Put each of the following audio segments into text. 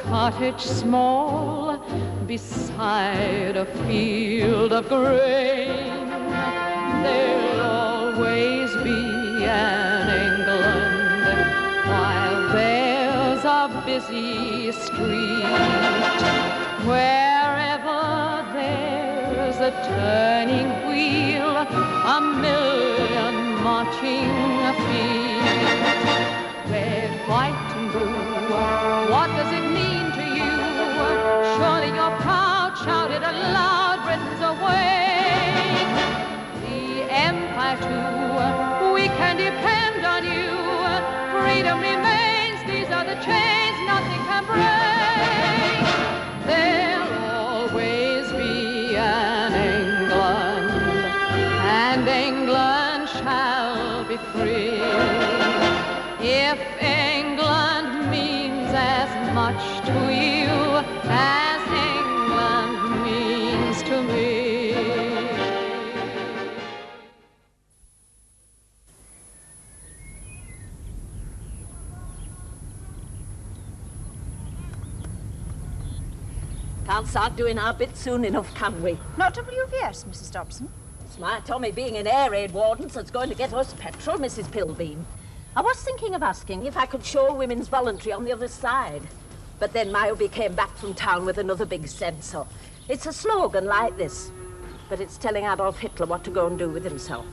cottage small beside a field of grain. There'll always be an England while there's a busy street. Wherever there's a turning wheel, a million marching feet. Red, white, and blue, what does it mean to you? Surely you're proud, shout it aloud, Britain's awake. The Empire too, we can depend on you. Freedom remains, these are the chains nothing can break. There'll always be an England, and England shall be free. If England means as much to you as England means to me. Can't start doing our bit soon enough, can we? Not WVS, Mrs. Dobson. It's my Tommy being an air raid warden that's going to get us petrol, Mrs. Pilbeam. I was thinking of asking if I could show women's voluntary on the other side. But then my hubby came back from town with another big censor. It's a slogan like this, but it's telling Adolf Hitler what to go and do with himself.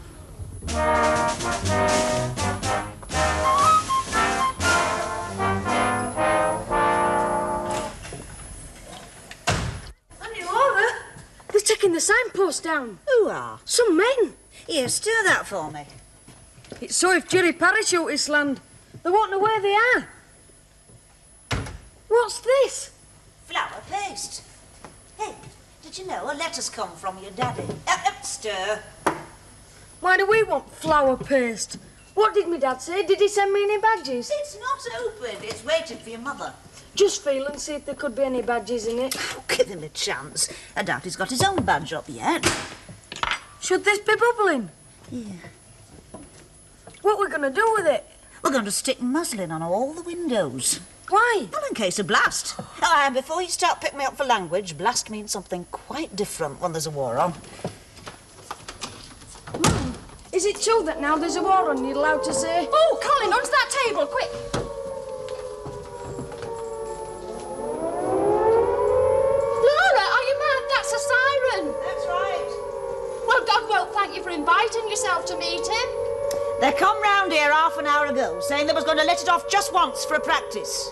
They're taking the signpost down. Who are? Some men. Here, stir that for me. It's so if Jerry parachutists land, they won't know where they are. What's this? Flour paste. Hey, did you know a letter's come from your daddy? Stir. Why do we want flour paste? What did my dad say? Did he send me any badges? It's not open. It's waiting for your mother. Just feel and see if there could be any badges in it. Oh, give him a chance. I doubt he's got his own badge up yet. Should this be bubbling? Yeah. What are we going to do with it? We're going to stick muslin on all the windows. Why? Well, in case of blast. Oh, and before you start picking me up for language, blast means something quite different when there's a war on. Mum, is it true that now there's a war on you're allowed to say... Oh, Colin, onto that table, quick! Laura, are you mad? That's a siren. That's right. Well, God won't thank you for inviting yourself to meet him. They come round here half an hour ago saying they was going to let it off just once for a practice.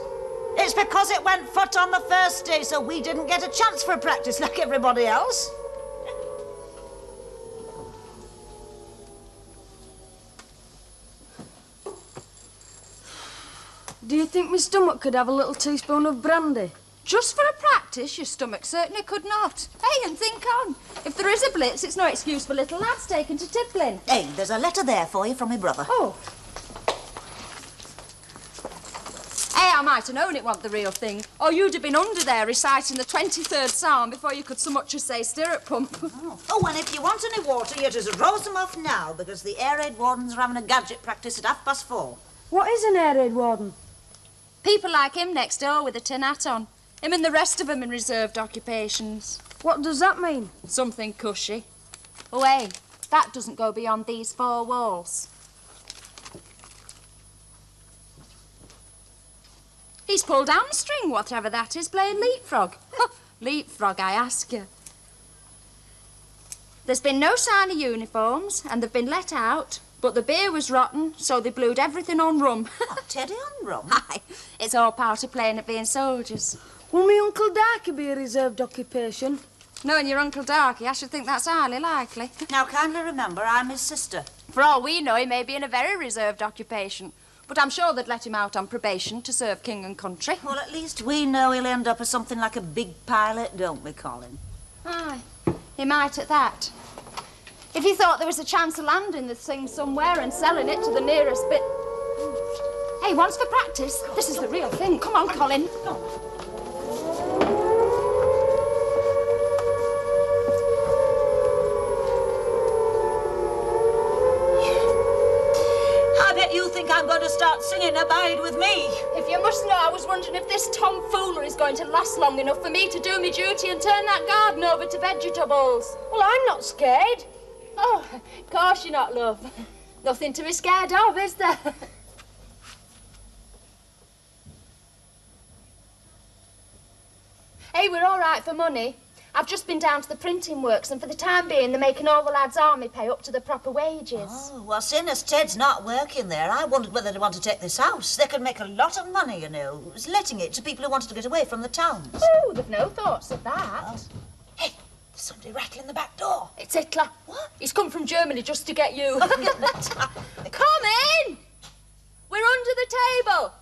It's because it went foot on the first day, so we didn't get a chance for a practice like everybody else. Do you think my stomach could have a little teaspoon of brandy? Just for a practice, your stomach certainly could not. Hey, and think on. If there is a blitz, it's no excuse for little lads taken to tippling. Hey, there's a letter there for you from my brother. Oh. Hey, I might have known it wasn't the real thing. Or you'd have been under there reciting the 23rd Psalm before you could so much as say stirrup pump. Oh, and if you want any water, you just rose them off now, because the air raid wardens are having a gadget practice at 4:30. What is an air raid warden? People like him next door with a tin hat on. Him and the rest of them in reserved occupations. What does that mean? Something cushy. Oh, hey, that doesn't go beyond these four walls. He's pulled hamstring, whatever that is, playing leapfrog. Leapfrog, I ask you. There's been no sign of uniforms, and they've been let out, but the beer was rotten, so they blued everything on rum. Oh, Teddy on rum? Aye, it's all part of playing at being soldiers. Will me Uncle Darkie be a reserved occupation? Knowing your Uncle Darkie, I should think that's highly likely. Now, kindly remember, I'm his sister. For all we know, he may be in a very reserved occupation. But I'm sure they'd let him out on probation to serve king and country. Well, at least we know he'll end up as something like a big pilot, don't we, Colin? Aye, he might at that. If he thought there was a chance of landing the thing somewhere and selling it to the nearest bit... Hey, once for practice, this is the real thing. Come on, Colin. I bet you think I'm going to start singing Abide With Me. If If you must know, I was wondering if this tomfoolery is going to last long enough for me to do my duty and turn that garden over to vegetables. Well, I'm not scared. Oh, of course you're not, love. Nothing to be scared of, is there? Hey, we're all right for money. I've just been down to the printing works, and for the time being, they're making all the lads' army pay up to the proper wages. Oh, well, seeing as Ted's not working there, I wondered whether they want to take this house. They could make a lot of money, you know, letting it to people who wanted to get away from the towns. Oh, they've no thoughts of that. What? Hey, there's somebody rattling the back door. It's Hitler. What? He's come from Germany just to get you. Come in! We're under the table.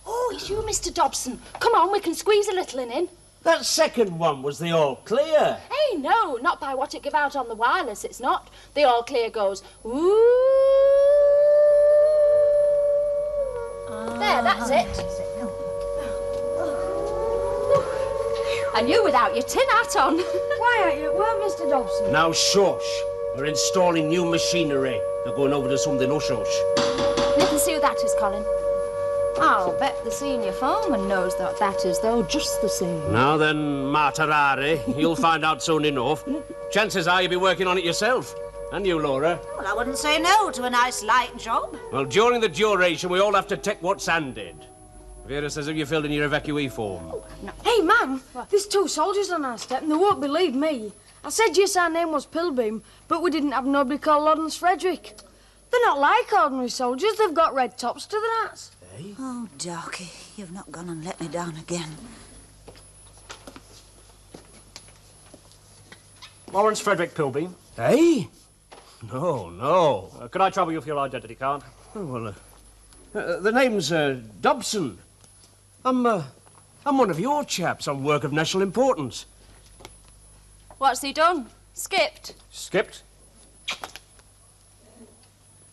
Oh, it's you, Mr. Dobson. Come on, we can squeeze a little in. That second one was the all clear. Hey, no, not by what it give out on the wireless, it's not. The all clear goes, ooh. There, that's it. And you without your tin hat on. Why aren't you at work, Mr. Dobson? Now shush. We're installing new machinery. They're going over to something hush-hush. Let me see who that is, Colin. I'll bet the senior foreman knows that is, though, just the same. Now then, Martarari, you'll find out soon enough. Chances are you'll be working on it yourself. And you, Laura? Well, I wouldn't say no to a nice light job. Well, during the duration, we all have to take what's handed. Vera says have you filled in your evacuee form? No. Hey, Ma'am, there's 2 soldiers on our step and they won't believe me. I said yes, our name was Pilbeam, but we didn't have nobody called Lawrence Frederick. They're not like ordinary soldiers. They've got red tops to their hats. Hey? Oh, Darkie, you've not gone and let me down again. Lawrence Frederick Pilbeam. Hey? No, no. Could I trouble you for your identity card? Oh, well, the name's Dobson. I'm one of your chaps on work of national importance. What's he done? Skipped? Skipped?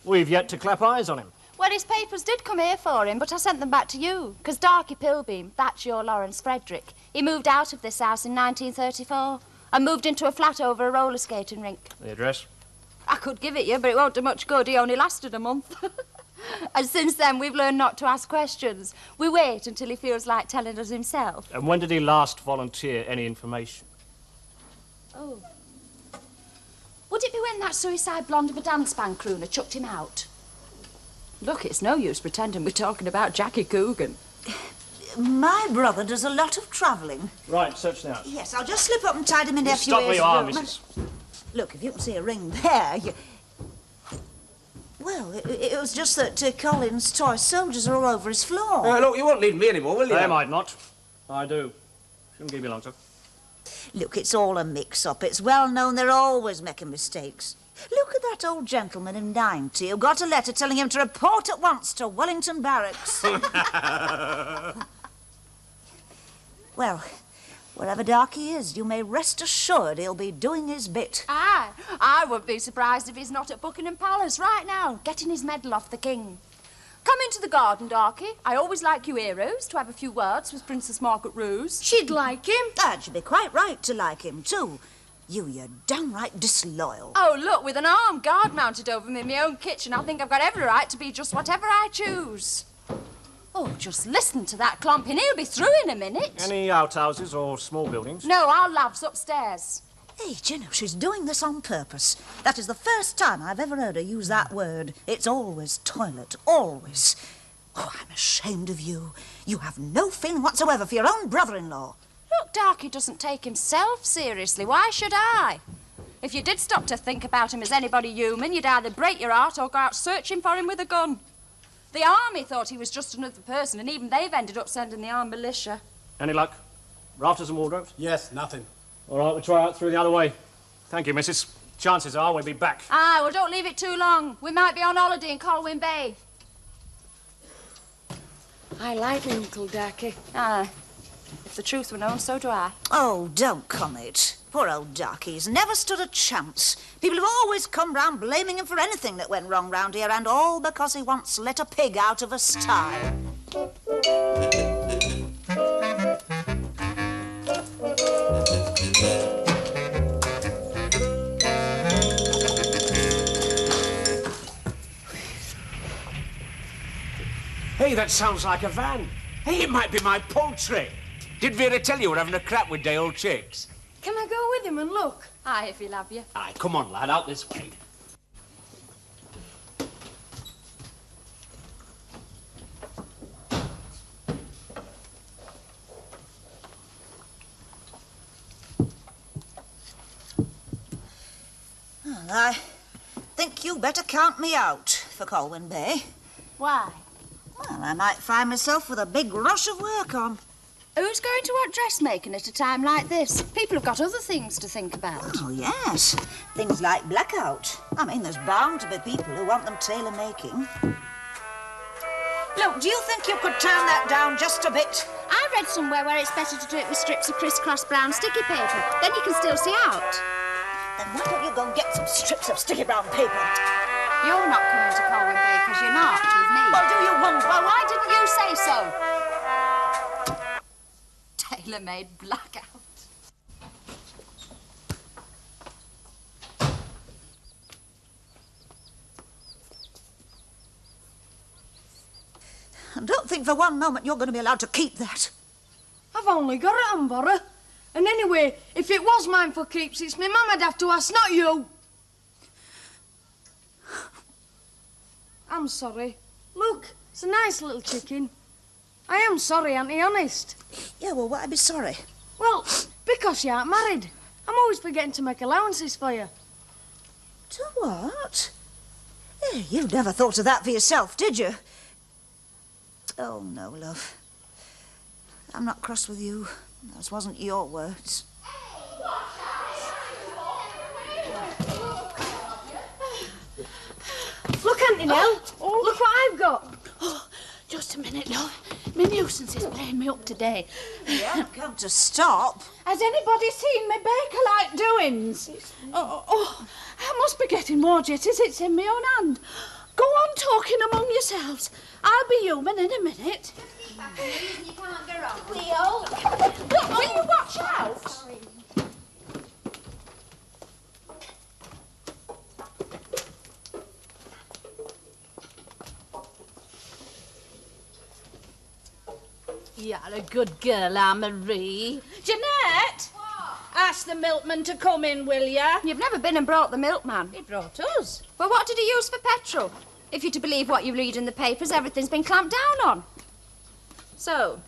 We've yet to clap eyes on him. Well, his papers did come here for him, but I sent them back to you. Because Darkie Pilbeam, that's your Lawrence Frederick, he moved out of this house in 1934 and moved into a flat over a roller skating rink. The address? I could give it you, but it won't do much good. He only lasted a month. And since then, we've learned not to ask questions. We wait until he feels like telling us himself. And when did he last volunteer any information? Oh. Would it be when that suicide blonde of a dance band crooner chucked him out? Look, it's no use pretending we're talking about Jackie Coogan. My brother does a lot of travelling. Right, search the house. Yes, I'll just slip up and tidy my nephew's Stop where you are, room. Mrs. Look, if you can see a ring there, you... Well, it was just that Colin's toy soldiers are all over his floor. Look, you won't need me anymore, will you? They might not. I do. Shouldn't keep you long, sir. Look, it's all a mix-up. It's well known they're always making mistakes. Look at that old gentleman in 90 who got a letter telling him to report at once to Wellington Barracks. Well, wherever Darkie is, you may rest assured he'll be doing his bit. Aye, I wouldn't be surprised if he's not at Buckingham Palace right now, getting his medal off the king. Come into the garden, Darkie. I always like you heroes to have a few words with Princess Margaret Rose. She'd like him. And she'd be quite right to like him, too. You're downright disloyal. Oh, look, with an armed guard mounted over me in my own kitchen, I think I've got every right to be just whatever I choose. Oh, just listen to that clomping. He'll be through in a minute. Any outhouses or small buildings? No, our lav's upstairs. Hey, do you know, she's doing this on purpose. That is the first time I've ever heard her use that word. It's always toilet, always. Oh, I'm ashamed of you. You have no feeling whatsoever for your own brother-in-law. Look, Darkie doesn't take himself seriously. Why should I? If you did stop to think about him as anybody human, you'd either break your heart or go out searching for him with a gun. The army thought he was just another person, and even they've ended up sending the armed militia. Any luck? Rafters and wardrobes? Yes, nothing. All right, we'll try out through the other way. Thank you, missus. Chances are we'll be back. Aye, well, don't leave it too long. We might be on holiday in Colwyn Bay. I like me Uncle Darkie. Aye. If the truth were known, so do I. Oh, don't comment. Poor old Darkie's never stood a chance. People have always come round blaming him for anything that went wrong round here, and all because he once let a pig out of a sty. Hey, that sounds like a van. Hey, it might be my poultry. Did Vera tell you we're having a crack with day old chicks? Can I go with him and look? Aye, if he'll have you. Aye, come on, lad, out this way. Well, I think you better count me out for Colwyn Bay. Why? Well, I might find myself with a big rush of work on. Who's going to want dressmaking at a time like this? People have got other things to think about. Oh, yes. Things like blackout. I mean, there's bound to be people who want them tailor-making. Look, do you think you could turn that down just a bit? I read somewhere where it's better to do it with strips of criss-cross brown sticky paper. Then you can still see out. Then why don't you go and get some strips of sticky brown paper? You're not coming to Colwyn Bay because you're not with me. Well, do you wonder? Well, why didn't you say so? Tailor-made blackout. I don't think for one moment you're going to be allowed to keep that. I've only got it on borrow. And anyway, if it was mine for keeps, it's my mum I'd have to ask, not you. I'm sorry. Look, it's a nice little chicken. I am sorry, auntie, honest. Yeah, well, why'd I be sorry? Well, because you aren't married. I'm always forgetting to make allowances for you. To what? You never thought of that for yourself, did you? Oh, no, love. I'm not cross with you. Those wasn't your words. Look, Auntie Nell. Look what I've got. Oh, just a minute, love. My nuisance is playing me up today. You haven't come to stop. Has anybody seen my baker-like doings? Oh, I must be getting more jitteys. It's in my own hand. Go on talking among yourselves. I'll be human in a minute. You can't go wrong. Will you watch out? Sorry. You're a good girl, Anne-Marie. Jeanette! What? Ask the milkman to come in, will ya? You've never been and brought the milkman. He brought us. Well, what did he use for petrol? If you're to believe what you read in the papers, everything's been clamped down on. So,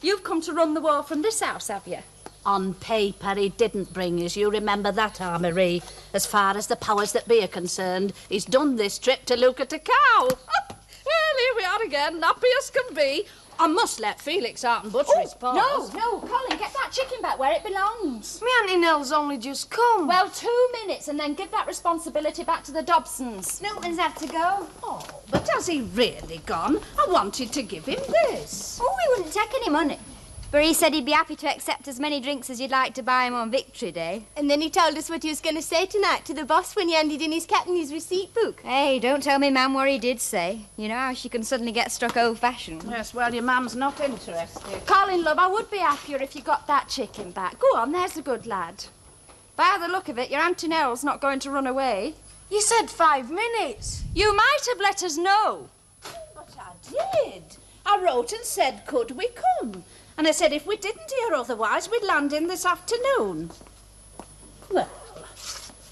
you've come to run the war from this house, have you? On paper, he didn't bring us. You remember that, Anne-Marie? As far as the powers that be are concerned, he's done this trip to look at a cow. Well, here we are again, nappy as can be. I must let Felix out and butter his paws. No, Colin, get that chicken back where it belongs. Me Auntie Nell's only just come. Well, 2 minutes and then give that responsibility back to the Dobsons. Milton's had to go. Oh, but has he really gone? I wanted to give him this. Oh, he wouldn't take any money. But he said he'd be happy to accept as many drinks as you'd like to buy him on Victory Day. And then he told us what he was going to say tonight to the boss when he handed in his captain's receipt book. Hey, don't tell me Mam what he did say. You know how she can suddenly get struck old-fashioned. Yes, well, your mum's not interested. Colin, love, I would be happier if you got that chicken back. Go on, there's a good lad. By the look of it, your Auntie Nell's not going to run away. You said 5 minutes. You might have let us know. But I did. I wrote and said, could we come? And I said if we didn't hear otherwise, we'd land in this afternoon. Well,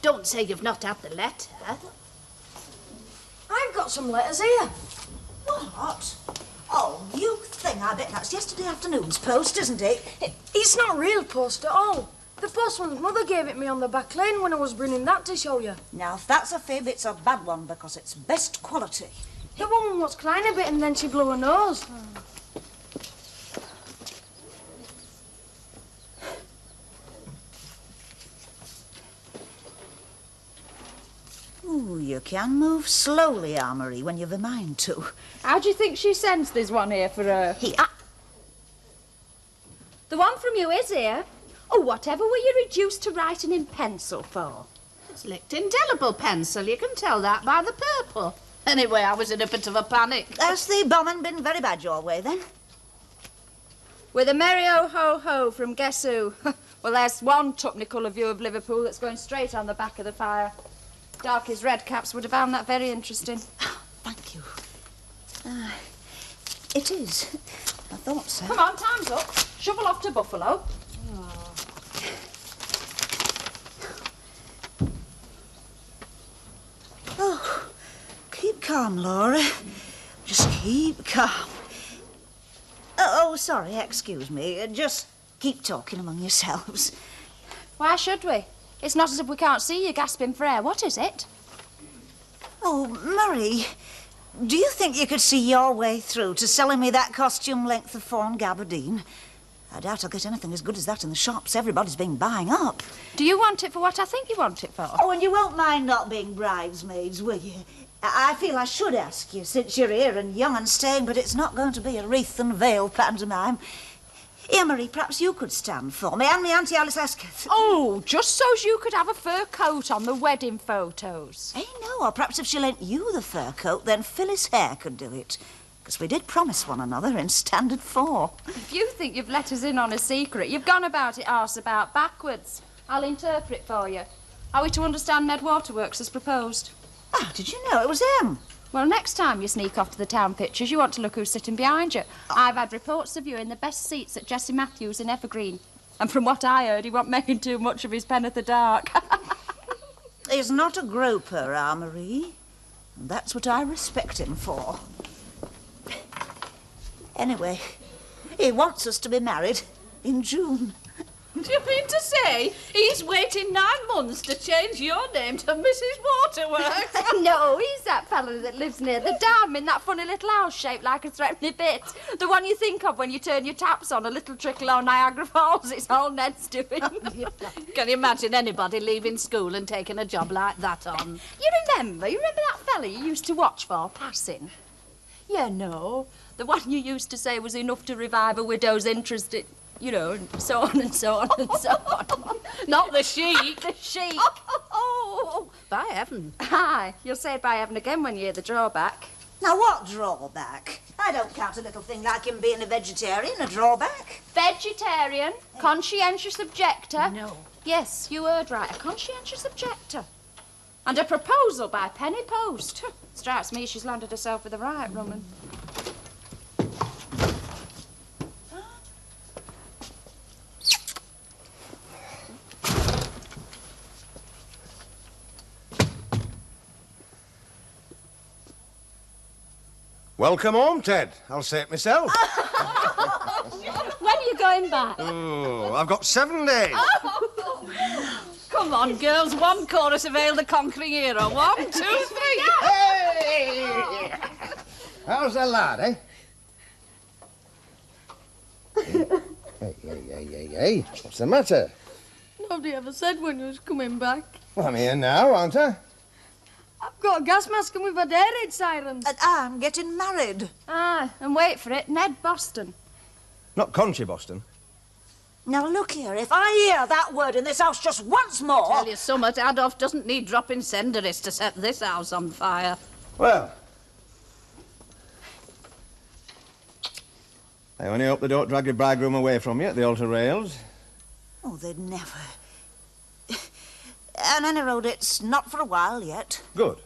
don't say you've not had the letter. I've got some letters here. What? Oh, you thing. I bet that's yesterday afternoon's post, isn't it? It's not real post at all. The postman's mother gave it me on the back lane when I was bringing that to show you. Now, if that's a fib, it's a bad one because it's best quality. The woman was crying a bit and then she blew her nose. Ooh, you can move slowly, Anne-Marie, when you've a mind to. How do you think she sends this one here for her? The one from you is here. Oh, whatever were you reduced to writing in pencil for? It's licked indelible pencil. You can tell that by the purple. Anyway, I was in a bit of a panic. Has the bombing been very bad your way, then? With a merry ho-ho-ho from guess who? Well, there's one tuppenny-colour view of Liverpool that's going straight on the back of the fire. Darkie's red caps would have found that very interesting. Thank you. It is. I thought so. Come on, time's up. Shovel off to Buffalo. Oh, keep calm, Laura. Just keep calm. Oh, sorry, excuse me. Just keep talking among yourselves. Why should we? It's not as if we can't see you gasping for air. What is it? Oh, Murray, do you think you could see your way through to selling me that costume length of fawn gabardine? I doubt I'll get anything as good as that in the shops. Everybody's been buying up. Do you want it for what I think you want it for? Oh, and you won't mind not being bridesmaids, will you? I feel I should ask you, since you're here and young and staying, but it's not going to be a wreath and veil pantomime. Here, Marie, perhaps you could stand for me, and me Auntie Alice Asquith. Oh, just so's you could have a fur coat on the wedding photos. Hey, no, or perhaps if she lent you the fur coat, then Phyllis Hare could do it. Because we did promise one another in Standard 4. If you think you've let us in on a secret, you've gone about it arse about backwards. I'll interpret for you. Are we to understand Ned Waterworks as proposed? Ah, did you know it was him? Well, next time you sneak off to the town pictures, you want to look who's sitting behind you. I've had reports of you in the best seats at Jessie Matthews in Evergreen. And from what I heard, he wasn't making too much of his pen at the dark. He's not a groper, our Marie. And that's what I respect him for. Anyway, he wants us to be married in June. Do you mean to say he's waiting 9 months to change your name to Mrs. Waterworks? No, he's that fellow that lives near the dam in that funny little house shaped like a threepenny bit. The one you think of when you turn your taps on, a little trickle on Niagara Falls. It's all Ned's doing. Can you imagine anybody leaving school and taking a job like that on? You remember that fella you used to watch for passing? Yeah, no. The one you used to say was enough to revive a widow's interest in... You know, and so on and so on and so on. Not the sheik. The sheik. Oh, by heaven. Aye, you'll say by heaven again when you hear the drawback. Now, what drawback? I don't count a little thing like him being a vegetarian a drawback. Vegetarian, conscientious objector. No. Yes, you heard right, a conscientious objector. And a proposal by penny post. Strikes me she's landed herself with the right woman. Welcome home, Ted. I'll say it myself. When are you going back? Oh, I've got 7 days. Come on, girls. One chorus of Hail the Conquering Hero. 1, 2, 3. Hey! How's the lad, eh? Hey. What's the matter? Nobody ever said when you was coming back. Well, I'm here now, aren't I? I've got a gas mask and we've had air raid sirens. And I'm getting married. Aye, and wait for it, Ned Boston. Not Conchy Boston. Now, look here, if I hear that word in this house just once more... Tell you something, Adolf doesn't need dropping incendiaries to set this house on fire. Well, I only hope they don't drag your bridegroom away from you at the altar rails. Oh, they'd never. On any road, it's not for a while yet. Good.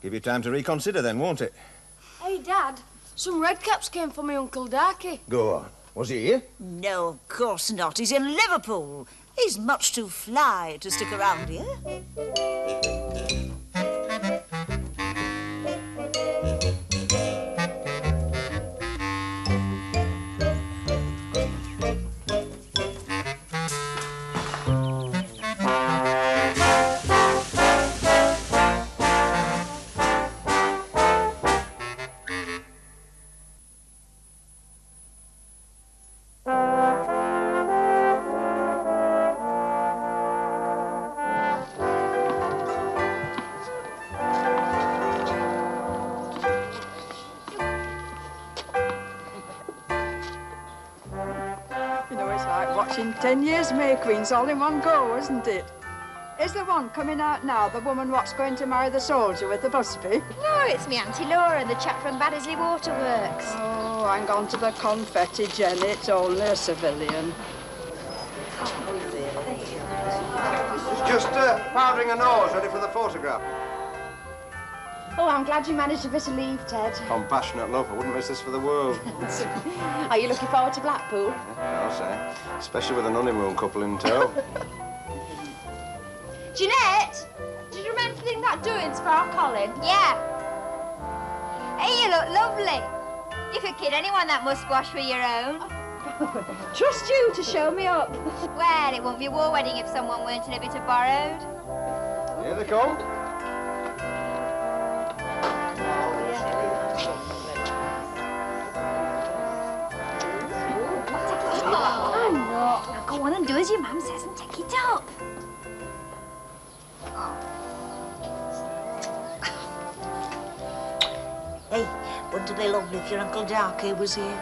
Give you time to reconsider then, won't it? Hey, Dad, some redcaps came for me Uncle Darkie. Go on. Was he here? No, of course not. He's in Liverpool. He's much too fly to stick around here. You know, it's like watching 10 years May Queens all in one go, isn't it? Is the one coming out now the woman what's going to marry the soldier with the busby? No, it's me Auntie Laura, the chap from Baddesley Waterworks. Oh, hang on to the confetti, Jenny. It's only a civilian. Just powdering a nose ready for the photograph. Oh, I'm glad you managed a bit of leave, Ted. Compassionate love. I wouldn't miss this for the world. Are you looking forward to Blackpool? Yeah, I'll say. Especially with an honeymoon couple in tow. Jeanette, did you remember the thing that doings for our Colin? Yeah. Hey, you look lovely. You could kid anyone that musquash for your own. Trust you to show me up. Well, it wouldn't be a war wedding if someone weren't in a bit of borrowed. Here they come. Now go on and do as your mum says and take it up. Hey, wouldn't it be lovely if your Uncle Darkie was here?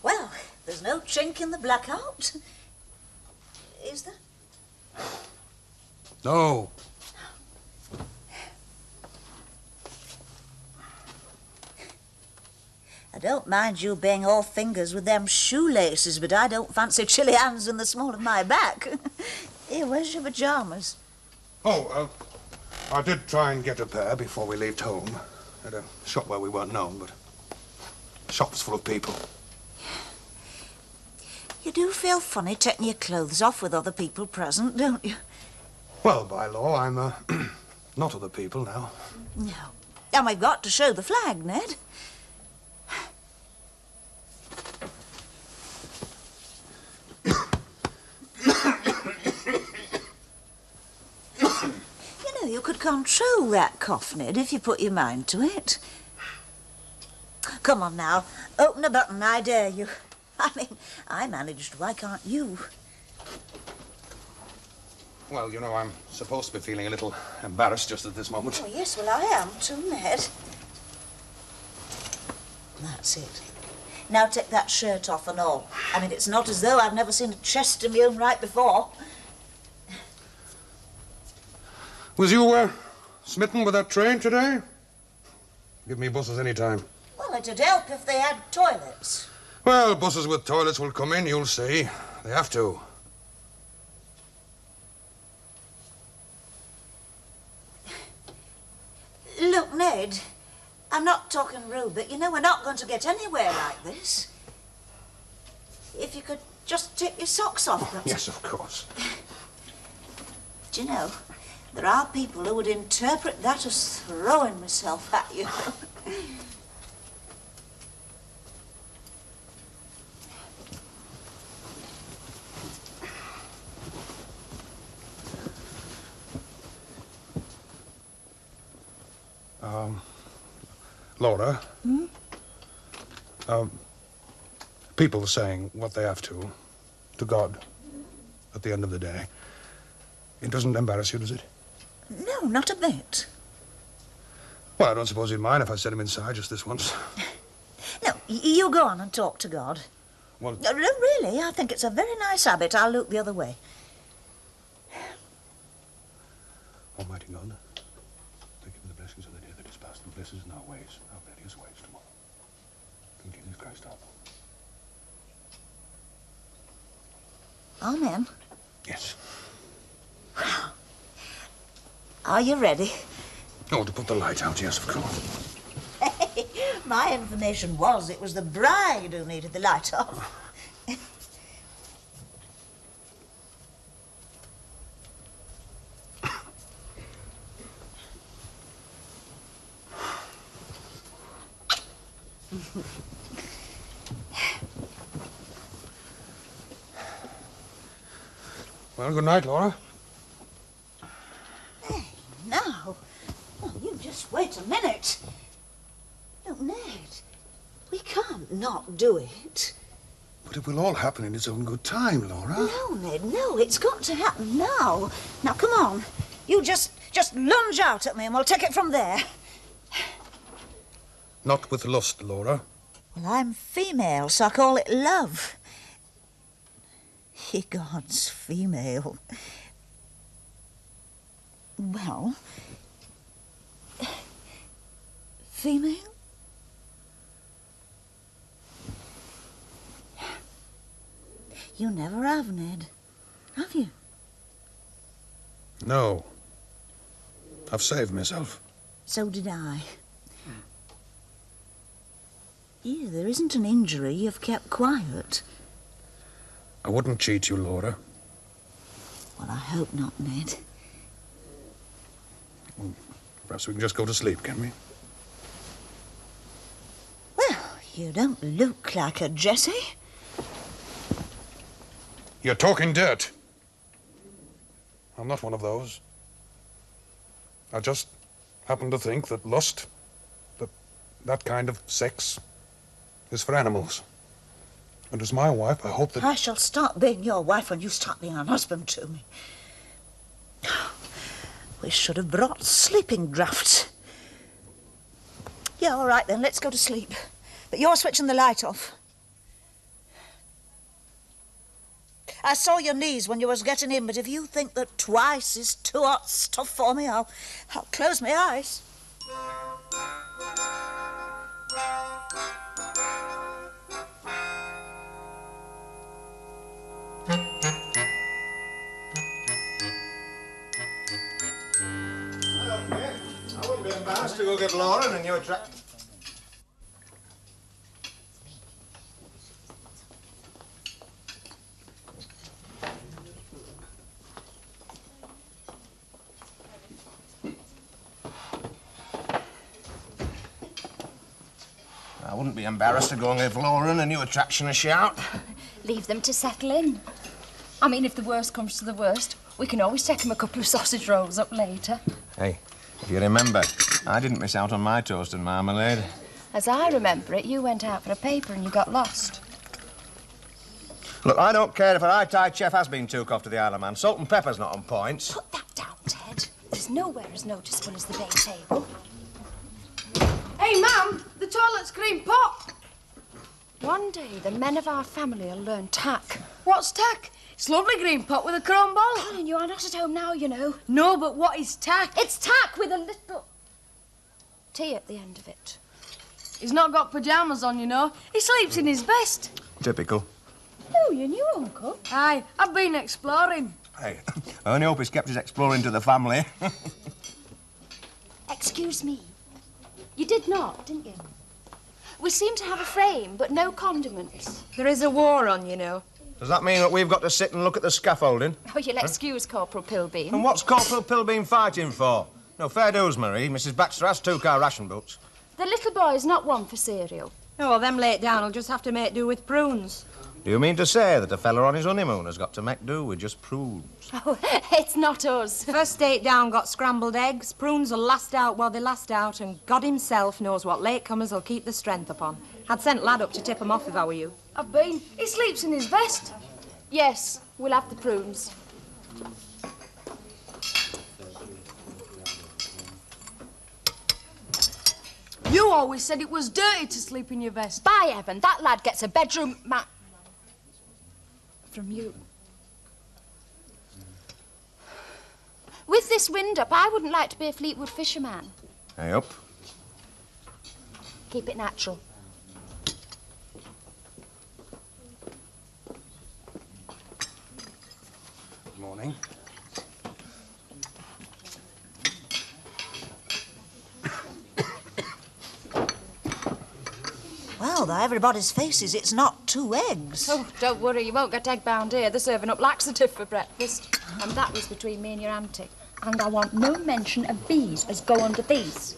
Well, there's no chink in the blackout. Is there? No. I don't mind you being all fingers with them shoelaces, but I don't fancy chilly hands in the small of my back. Here, where's your pyjamas? Oh, I did try and get a pair before we left home. At a shop where we weren't known, but the shop was full of people. You do feel funny taking your clothes off with other people present, don't you? Well, by law, I'm, not other people now. No. And we've got to show the flag, Ned. You know, you could control that cough, Ned, if you put your mind to it. Come on now, open a button, I dare you. I mean, I managed, why can't you? Well, you know, I'm supposed to be feeling a little embarrassed just at this moment. Oh, yes, well, I am too, Ned. That's it. Now take that shirt off and all. I mean, it's not as though I've never seen a chest in my own right before. Was you, smitten with that train today? Give me buses any time. Well, it'd help if they had toilets. Well, buses with toilets will come in, you'll see. They have to. Look, Ned, I'm not talking rude, but you know we're not going to get anywhere like this. If you could just take your socks off. Oh, yes, of course. Do you know, there are people who would interpret that as throwing myself at you. Laura? Hmm? People saying what they have to God, at the end of the day. It doesn't embarrass you, does it? No, not a bit. Well, I don't suppose you'd mind if I set him inside just this once. No, you go on and talk to God. Well... No, really, I think it's a very nice habit. I'll look the other way. Almighty God, thank you for the blessings of the day that is past, and blesses in our ways, our various ways tomorrow. Through Jesus Christ our Lord. Amen. Yes. Are you ready? Oh, to put the light out, yes, of course. My information was it was the bride who needed the light off. Well, good night, Laura. Hey, now. Oh, you just wait a minute. Look, Ned, we can't not do it. But it will all happen in its own good time, Laura. No, Ned, no, it's got to happen now. Now, come on. You just lunge out at me and we'll take it from there. Not with lust, Laura. Well, I'm female, so I call it love. Ye gods, female. Well, female? You never have, Ned, have you? No. I've saved myself. So did I. Here, there isn't an injury you've kept quiet. I wouldn't cheat you, Laura. Well, I hope not, Ned. Perhaps we can just go to sleep, can we? Well, you don't look like a Jessie. You're talking dirt. I'm not one of those. I just happen to think that lust, that kind of sex, is for animals. And as my wife, I hope that... I shall stop being your wife when you stop being an husband to me. We should have brought sleeping draughts. Yeah, all right then, let's go to sleep. But you're switching the light off. I saw your knees when you was getting in, but if you think that twice is too hot stuff for me, I'll close my eyes. I wouldn't be embarrassed to go get Laura and a new attract. I wouldn't be embarrassed to go and give Laura and a new attraction a shout. Leave them to settle in. I mean, if the worst comes to the worst, we can always take them a couple of sausage rolls up later. Hey, if you remember, I didn't miss out on my toast and marmalade. As I remember it, you went out for a paper and you got lost. Look, I don't care if a high-tide chef has been took off to the Isle of Man. Salt and pepper's not on point. Put that down, Ted. There's nowhere as noticeable as the bay table. Hey, Mum, the toilet's green pot. One day, the men of our family will learn tack. What's tack? It's lovely green pot with a chrome ball. Colin, you are not at home now, you know. No, but what is tack? It's tack with a little T at the end of it. He's not got pyjamas on, you know. He sleeps in his vest. Typical. Oh, you knew, Uncle. Aye, I've been exploring. Hey, I only hope he's kept his exploring to the family. Excuse me. You did not, didn't you? We seem to have a frame, but no condiments. There is a war on, you know. Does that mean that we've got to sit and look at the scaffolding? Oh, you'll excuse Corporal Pilbeam. And what's Corporal Pilbeam fighting for? No, fair dues, Marie. Mrs. Baxter has 2-car ration boots. The little boy's not one for cereal. Oh, well, them late down will just have to make do with prunes. Do you mean to say that a fella on his honeymoon has got to make do with just prunes? Oh, it's not us. First date down got scrambled eggs. Prunes will last out while they last out, and God himself knows what latecomers will keep the strength upon. I'd sent Lad up to tip 'em off if I were you. I've been. He sleeps in his vest. Yes, we'll have the prunes. You always said it was dirty to sleep in your vest. By heaven, that lad gets a bedroom mat from you. With this wind up, I wouldn't like to be a Fleetwood fisherman. Hey, up. Keep it natural. Good morning. Now, though, everybody's faces, it's not 2 eggs. Oh, don't worry, you won't get egg-bound here. They're serving up laxative for breakfast. And that was between me and your auntie. And I want no mention of bees as go under these.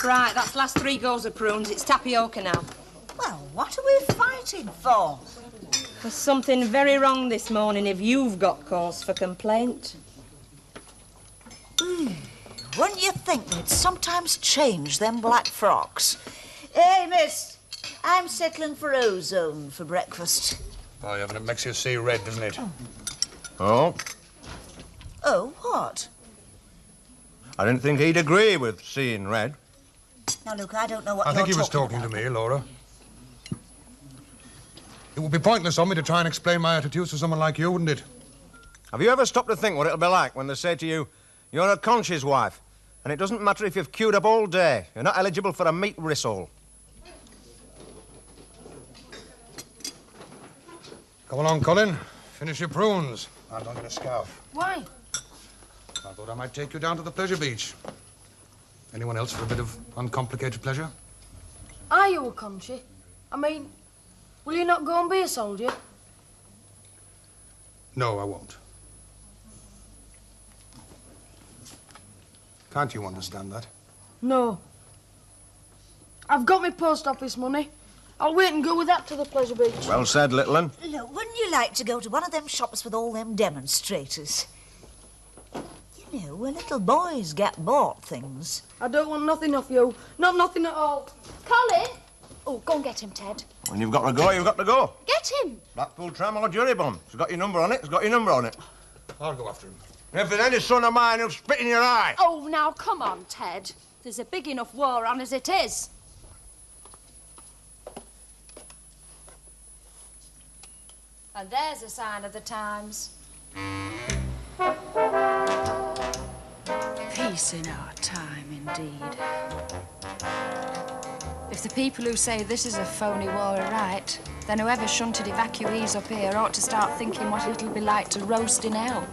Right, that's last 3 goes of prunes. It's tapioca now. Well, what are we fighting for? There's something very wrong this morning if you've got cause for complaint. Wouldn't you think they'd sometimes change them black frocks? Hey, miss, I'm settling for ozone for breakfast. Oh, yeah, but it makes you see red, doesn't it? Oh? Oh, what? I didn't think he'd agree with seeing red. Now, look, I don't know what I think he was talking talking to me, Laura. It would be pointless on me to try and explain my attitudes to someone like you, wouldn't it? Have you ever stopped to think what it'll be like when they say to you, you're a conscious wife, and it doesn't matter if you've queued up all day, you're not eligible for a meat ristle? Come along, Colin. Finish your prunes. I'm going to get a scarf. Why? I thought I might take you down to the pleasure beach. Anyone else for a bit of uncomplicated pleasure? Are you a conchi? I mean, will you not go and be a soldier? No, I won't. Can't you understand that? No. I've got my post office money. I'll wait and go with that to the pleasure beach. Well said, little un. Look, wouldn't you like to go to one of them shops with all them demonstrators? You know, where little boys get bought things. I don't want nothing off you. Not nothing at all. Colin! Oh, go and get him, Ted. When you've got to go, you've got to go. Get him! Blackpool tram or Jurybomb. It's got your number on it, it's got your number on it. I'll go after him. If there's any son of mine who'll spit in your eye. Oh, now, come on, Ted. There's a big enough war on as it is. And there's a sign of the times. Peace in our time, indeed. If the people who say this is a phony war are right, then whoever shunted evacuees up here ought to start thinking what it'll be like to roast in hell.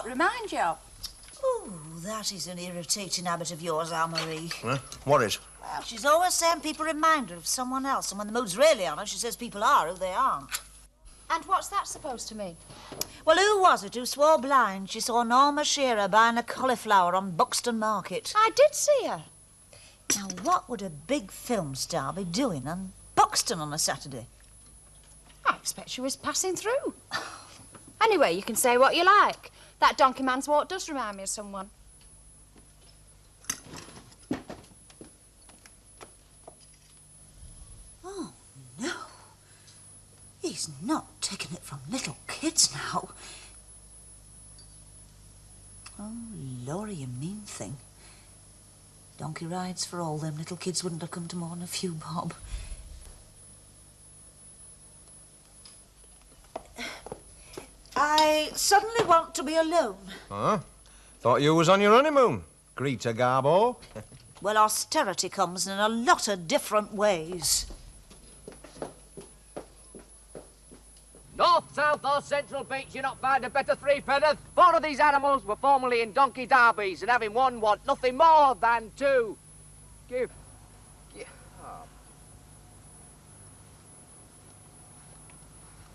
Remind you? Oh, that is an irritating habit of yours, Anne-Marie. Huh? What is? Well, she's always saying people remind her of someone else, and when the mood's really on her, she says people are who they aren't. And what's that supposed to mean? Well, who was it who swore blind she saw Norma Shearer buying a cauliflower on Buxton Market? I did see her. Now, what would a big film star be doing on Buxton on a Saturday? I expect she was passing through. Anyway, you can say what you like. That donkey man's walk does remind me of someone. Oh, no. He's not taking it from little kids now. Oh, Laura, you mean thing. Donkey rides for all them little kids wouldn't have come to more than a few bob. I suddenly want to be alone. Huh? Thought you was on your honeymoon, Greta Garbo. Well, austerity comes in a lot of different ways. North, south or central beach, you'll not find a better threepenny. 4 of these animals were formerly in donkey derbies, and having one want nothing more than to give. Oh.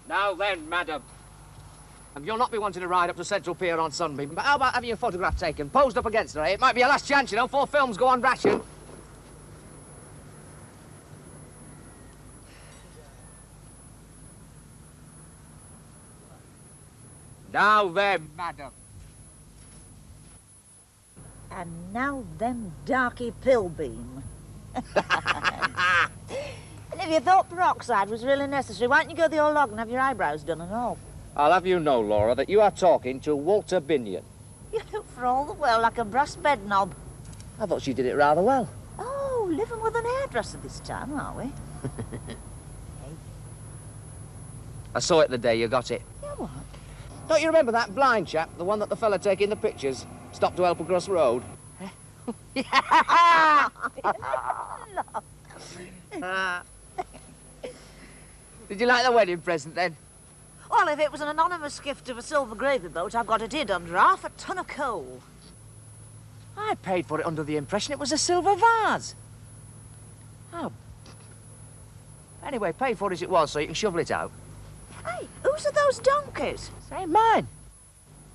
Now then, madam. You'll not be wanting to ride up to Central Pier on Sunbeam, but how about having your photograph taken, posed up against her, eh? It might be your last chance, you know, 4 films go on ration. Now then, madam. And now then, Darkie Pilbeam. And if you thought peroxide was really necessary, why don't you go the old log and have your eyebrows done and all? I'll have you know, Laura, that you are talking to Walter Binion. You look for all the world like a brass bed knob. I thought she did it rather well. Oh, living with an hairdresser this time, are we? I saw it the day you got it. Yeah, what? Don't you remember that blind chap, the one that the fella taking the pictures, stopped to help across the road? Did you like the wedding present, then? Well, if it was an anonymous gift of a silver gravy boat, I've got it hid under half a ton of coal. I paid for it under the impression it was a silver vase. Oh. Anyway, paid for it as it was, so you can shovel it out. Hey, whose are those donkeys? Ain't mine.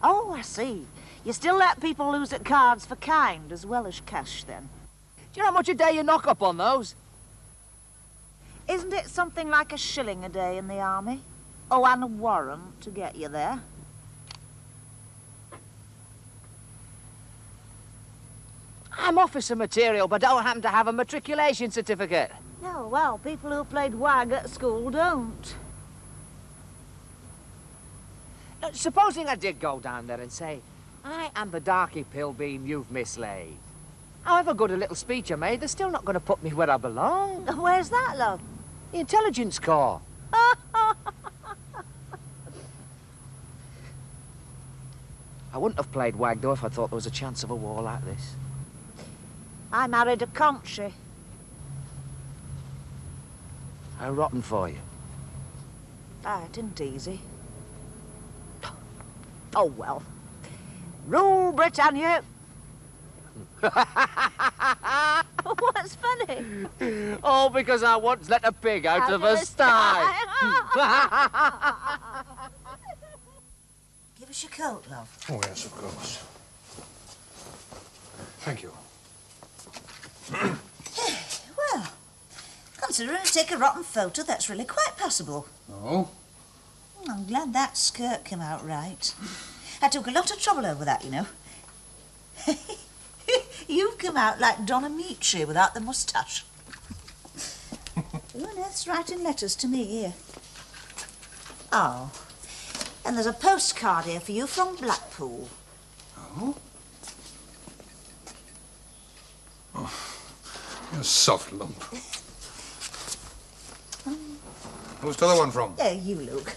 Oh, I see. You still let people lose at cards for kind as well as cash, then? Do you know how much a day you knock up on those? Isn't it something like £1 a day in the army? Oh, and a warrant to get you there. I'm officer material, but don't happen to have a matriculation certificate. No, well, people who played WAG at school don't. Supposing I did go down there and say, I am the Darkie Pilbeam you've mislaid. However good a little speech I made, they're still not going to put me where I belong. Where's that, love? The Intelligence Corps. I wouldn't have played WAG, though, if I thought there was a chance of a war like this. I married a country. How rotten for you. Ah, it isn't easy. Oh, well. Rule Britannia. What's funny? Oh, because I once let a pig out of a sty. Give us your coat, love. Oh, yes, of course. Thank you. Well, considering to take a rotten photo, that's really quite possible. Oh? I'm glad that skirt came out right. I took a lot of trouble over that, you know. You've come out like Don Amici without the moustache. Who on earth's writing letters to me here? Oh, and there's a postcard here for you from Blackpool. Oh? Oh, you soft lump. Who's the other one from? There you look.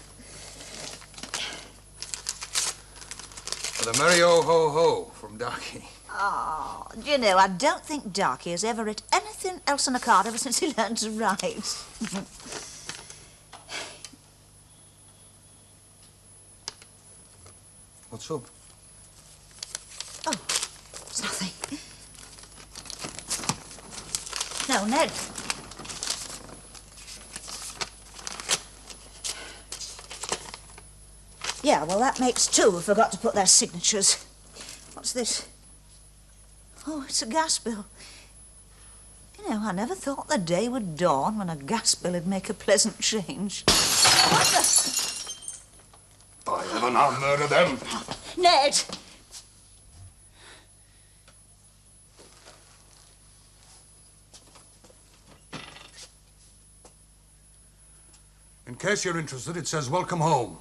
For the merry ho-ho-ho from Darkie. Oh, do you know, I don't think Darkie has ever written anything else on a card ever since he learned to write. What's up? Oh, it's nothing. No, Ned. Yeah, well, that makes two who forgot to put their signatures. What's this? Oh, it's a gas bill. You know, I never thought the day would dawn when a gas bill would make a pleasant change. What the... By heaven, I'll murder them. Ned! In case you're interested, it says welcome home.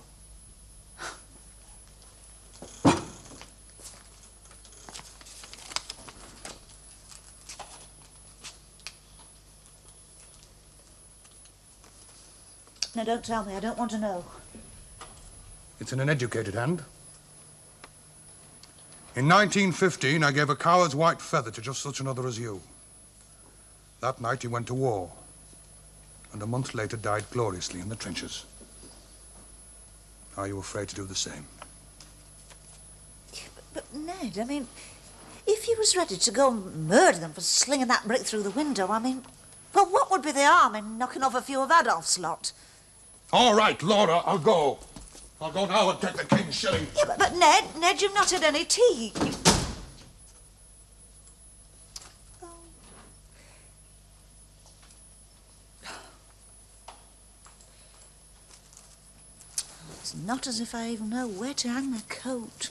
No, don't tell me. I don't want to know. It's in an educated hand. In 1915, I gave a coward's white feather to just such another as you. That night, he went to war. And a month later, died gloriously in the trenches. Are you afraid to do the same? But Ned, I mean, if you was ready to go and murder them for slinging that brick through the window, I mean, well, what would be the harm in knocking off a few of Adolf's lot? All right, Laura, I'll go. I'll go now and take the king's shilling. Yeah, but Ned, you've not had any tea. It's not as if I even know where to hang my coat.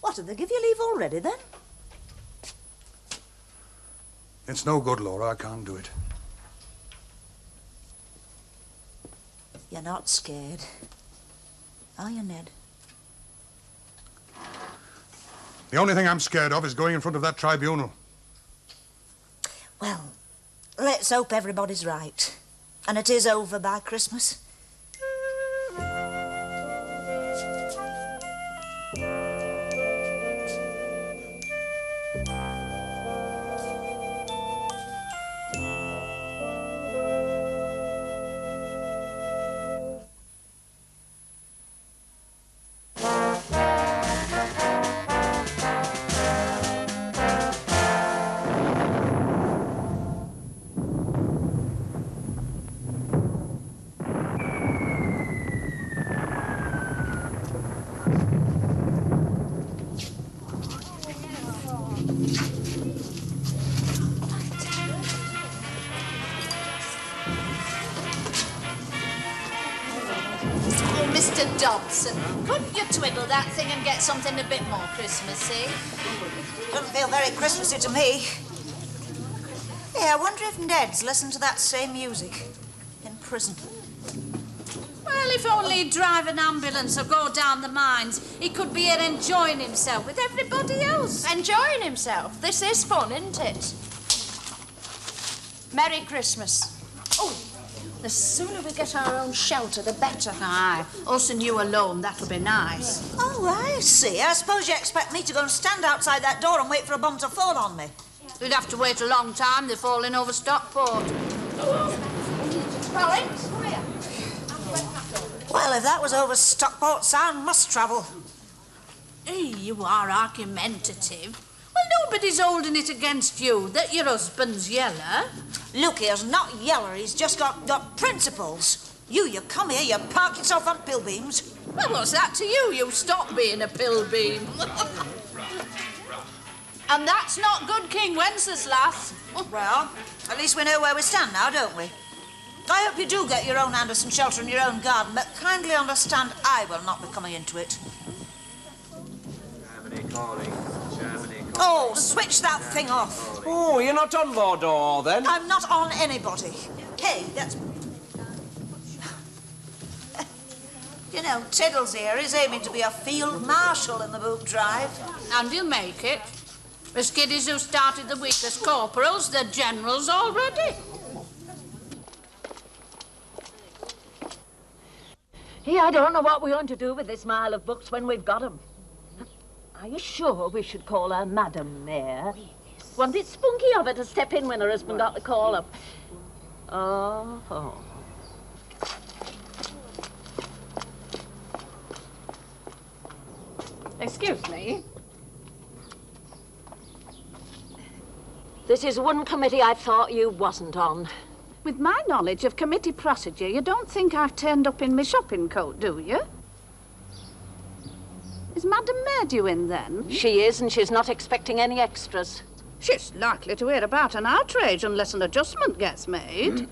What, did they give you leave already, then? It's no good, Laura. I can't do it. You're not scared, are you, Ned? The only thing I'm scared of is going in front of that tribunal. Well, let's hope everybody's right. And it is over by Christmas. Dobson, couldn't you twiddle that thing and get something a bit more Christmassy? Doesn't feel very Christmassy to me. Hey, I wonder if Ned's listened to that same music in prison. Well, if only he'd drive an ambulance or go down the mines, he could be here enjoying himself with everybody else. Enjoying himself? This is fun, isn't it? Merry Christmas. Oh, the sooner we get our own shelter, the better. Aye, us and you alone, that'll be nice. Oh, I see. I suppose you expect me to go and stand outside that door and wait for a bomb to fall on me. We'd have to wait a long time. They're falling over Stockport. Collins, come here. Well, if that was over Stockport, sound must travel. Hey, you are argumentative. Well, nobody's holding it against you that your husband's yeller. Look, here's not yeller, he's just got principles. You come here, you park yourself on Pilbeams. Well, what's that to you? You stop being a Pilbeam. And that's not good King Wenceslas. Well, at least we know where we stand now, don't we? I hope you do get your own Anderson shelter in your own garden, but kindly understand I will not be coming into it. Germany calling. Oh, switch that thing off. Oh, you're not on Mordor, then? I'm not on anybody. Hey, that's... You know, Tiddles here is aiming to be a field marshal in the boot drive. And he'll make it. The skiddies who started the week as corporals, they're generals already. Hey, I don't know what we're going to do with this mile of books when we've got 'em. Are you sure we should call her Madam Mayor? Wasn't it spunky of her to step in when her husband got the call up? Oh. Excuse me. This is one committee I thought you wasn't on. With my knowledge of committee procedure, you don't think I've turned up in my shopping coat, do you? Is Madam Mayor due in, then? She is, and she's not expecting any extras. She's likely to hear about an outrage unless an adjustment gets made.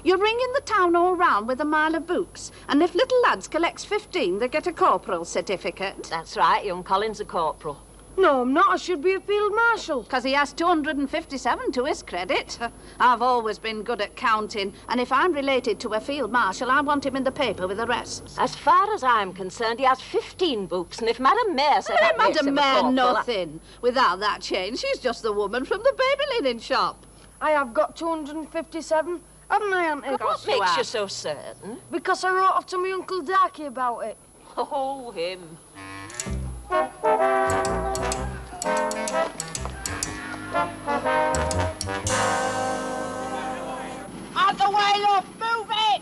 You're ringing the town all round with a mile of books, and if little lads collects 15, they get a corporal certificate. That's right, young Colin's a corporal. No, I'm not. I should be a field marshal. Because he has 257 to his credit. I've always been good at counting, and if I'm related to a field marshal, I want him in the paper with the rest. As far as I'm concerned, he has 15 books, and if Madam Mayor said that makes Madam him a Mayor, corporal, nothing. Without that change, she's just the woman from the baby linen shop. I have got 257, haven't I, Auntie? What makes you so certain? Because I wrote off to my Uncle Darkie about it. Oh, him. Out the way, look! Move it!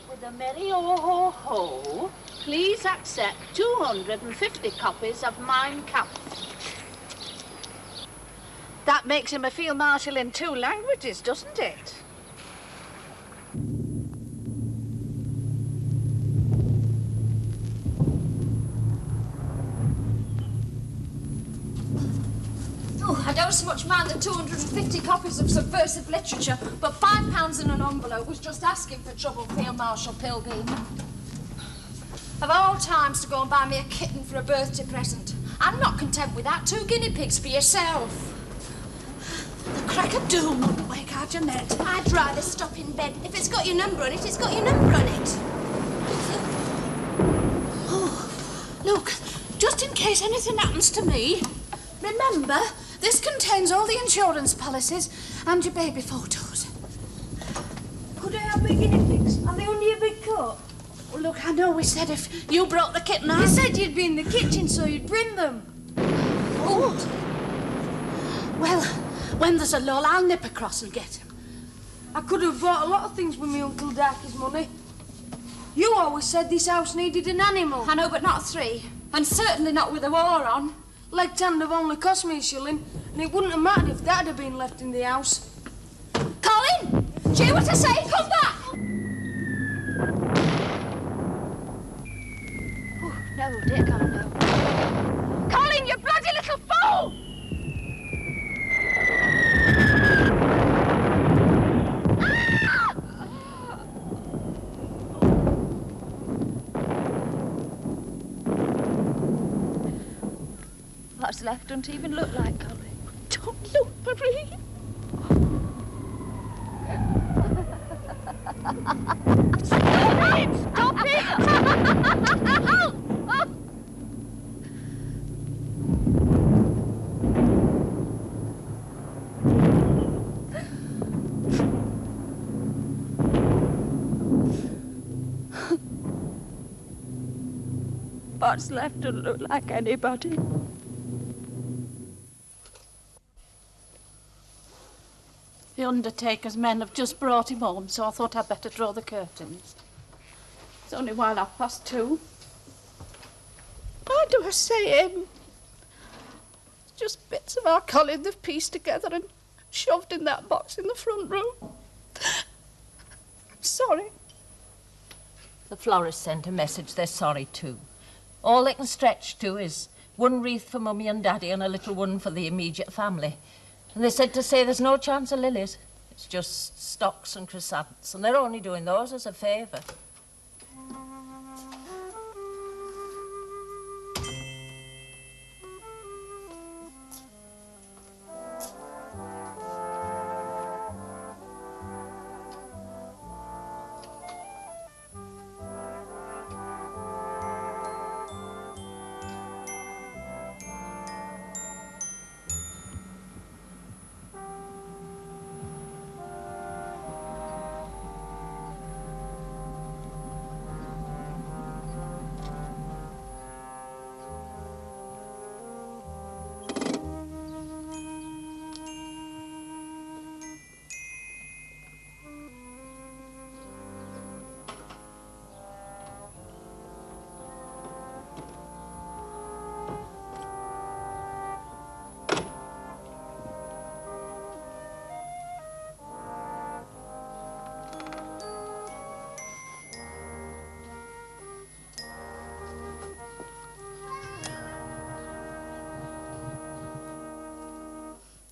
With a merry ho-ho-ho, please accept 250 copies of Mein Kampf. That makes him a field marshal in 2 languages, doesn't it? Oh, I don't so much mind the 250 copies of subversive literature, but £5 in an envelope was just asking for trouble, Field Marshal Pilbeam. Of all times to go and buy me a kitten for a birthday present. I'm not content with that. 2 guinea pigs for yourself. The crack of doom wouldn't wake our Jeanette. I'd rather stop in bed. If it's got your number on it, it's got your number on it. Oh, look, just in case anything happens to me, remember, this contains all the insurance policies and your baby photos. Could I have the guinea pigs? Are they under your big coat? Well, look, I know we said if you brought the kitten out... You said you'd be in the kitchen, so you'd bring them. Oh. Well, when there's a lull, I'll nip across and get him. I could have bought a lot of things with me Uncle Darkie's money. You always said this house needed an animal. I know, but not 3. And certainly not with a war on. Leg tand have only cost me a shilling, and it wouldn't have mattered if that had been left in the house. Colin! Do you hear what I say? Come back! Oh, no, dear Colin, no. Colin, you bloody little fool! What's left don't even look like Colin. Don't look, Marie. Stop it! Stop it! What's left don't look like anybody. The undertaker's men have just brought him home, so I thought I'd better draw the curtains. It's only while 2:30. Why do I say him? It's just bits of our Colin they've pieced together and shoved in that box in the front room. I'm sorry. The florist sent a message they're sorry too. All they can stretch to is one wreath for Mummy and Daddy and a little one for the immediate family. And they said to say there's no chance of lilies. It's just stocks and chrysanthemums, and they're only doing those as a favour.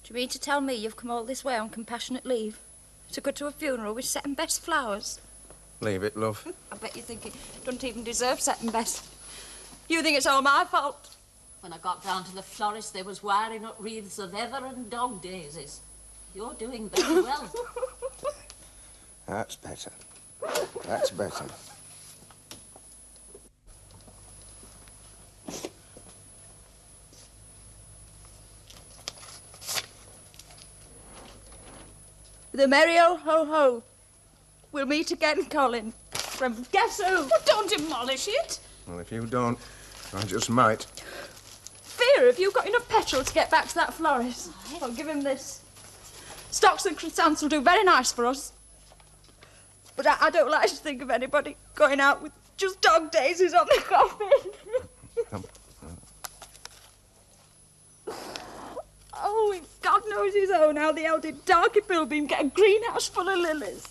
Do you mean to tell me you've come all this way on compassionate leave to go to a funeral with second best flowers? Leave it, love. I bet you think it don't even deserve second best. You think it's all my fault? When I got down to the florist, they was wiring up wreaths of heather and dog daisies. You're doing very well. That's better. That's better. The merry old ho-ho. We'll meet again, Colin. From guess who? Well, don't demolish it. Well, if you don't, I just might. Fear, have you got enough petrol to get back to that florist? I'll give him this. Stocks and chrysanthemums will do very nice for us. But I don't like to think of anybody going out with just dog daisies on the coffin. Oh, God knows his own how the hell did Darkie Pilbeam get a greenhouse full of lilies?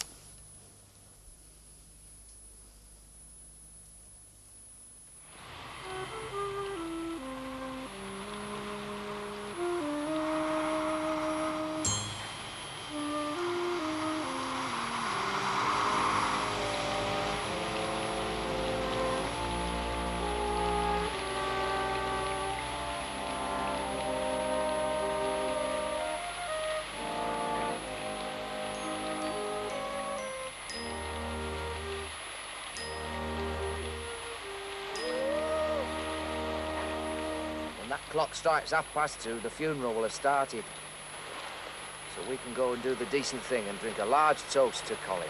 that clock strikes 2:30, the funeral will have started. So we can go and do the decent thing and drink a large toast to Colin.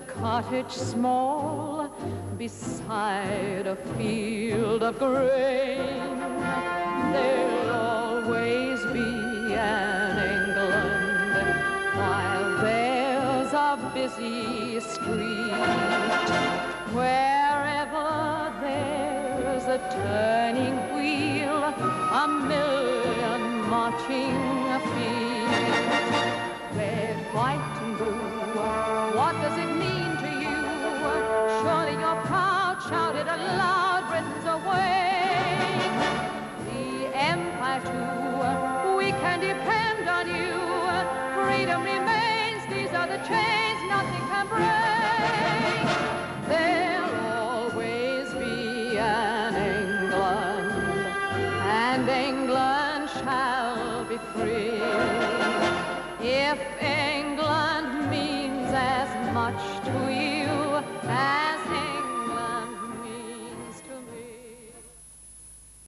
Cottage small beside a field of grain, there'll always be an England while there's a busy street. Wherever there's a turning wheel, a million marching feet. Red, white and blue, what does it mean? Surely you're proud, shout it aloud, Britain's awake. The Empire too, we can depend on you. Freedom remains, these are the chains nothing can break. There'll always be an England, and England shall be free.